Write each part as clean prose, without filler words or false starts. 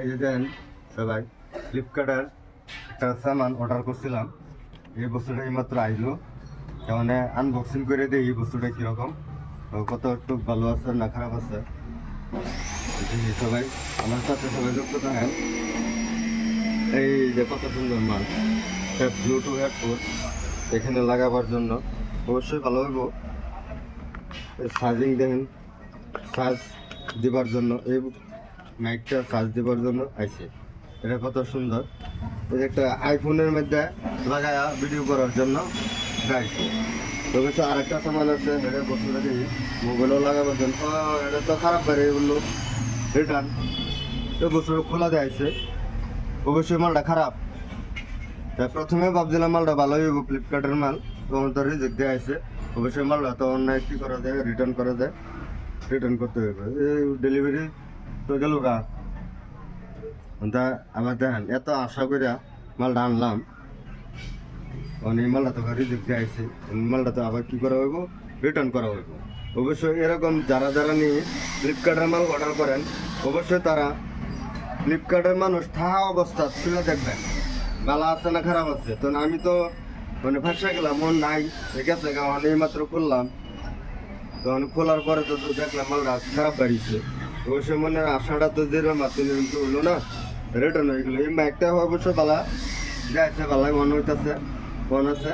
এই যে দেন সবাই ফ্লিপকার্টের একটা সামান অর্ডার করছিলাম, এই বস্তুটা এইমাত্র আইলো। যেমন আনবক্সিং করে দিই এই বস্তুটা কীরকম, কত একটু ভালো আছে না খারাপ আছে। সবাই আমার সাথে সবাই যুক্ত থাকেন। এই যে কত সুন্দর মাল, ব্লুটুথ হেডফোন এখানে লাগাবার জন্য অবশ্যই ভালো হইব। চার্জিং দেখেন, চার্জ দেবার জন্য এই মাইকটা চার্জ দেবার জন্য আইছে। এটা কত সুন্দর, এই একটা আইফোনের মধ্যে লাগায়া ভিডিও করার জন্য গাইছে। তবে তো আরেকটা সামান আছে, এটা বস্তুটা দিই মোবাইলও লাগাবার জন্য। এটা তো খারাপ করে বললো রিটার্ন, এই বস্তুটা খোলা দেয়ছে। অবশ্যই মালটা খারাপ। তা প্রথমে ভাবছিলাম মালটা ভালোই হইব, ফ্লিপকার্টের মাল, তখন তো রিজেক্ট দেওয়া আছে। অবশ্যই মালটা তখন কী করা যায়, রিটার্ন করা যায়, রিটার্ন করতে হবে। এই ডেলিভারি তো গেল গা। তা আবার দেখেন এত আশা করে মালটা আনলাম, কারণ এই মালটা তো রিজেক্ট দেওয়া আছে। মালটা তো আবার কী করা হইব, রিটার্ন করা হইব। অবশ্যই এরকম যারা যারা নিয়ে ফ্লিপকার্টের মাল অর্ডার করেন, অবশ্যই তারা ফ্লিপকার্টের মানুষ থাকা অবস্থা তুলে দেখবেন ভালো আছে না খারাপ আছে। তো আমি তো মানে ফাঁসা গেলাম, মন নাই, ঠিক আছে, কারণ এইমাত্র করলাম। তখন খোলার পরে তো দেখলাম মালটা খারাপ বাড়িছে। অবশ্যই মনের আশাটা তো যেরকম আছে কিন্তু হলো না, রিটার্ন হয়ে গেলো। এই মাইকটা অবশ্যই ভালো যাইছে, ভালো মনে হইতেছে, মনে আছে।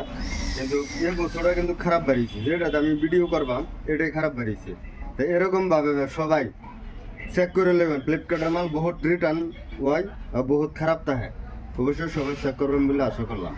কিন্তু এই বছরটা কিন্তু খারাপ বাড়িছে, যেটাতে আমি ভিডিও করবাম এটাই খারাপ বাড়িছে। তো এরকমভাবে সবাই চেক করে নেবেন, ফ্লিপকার্টের মাল বহুত রিটার্ন হয় আর বহুত খারাপ থাকে। অবশ্যই সবাই চেক করবেন বলে আশা করলাম।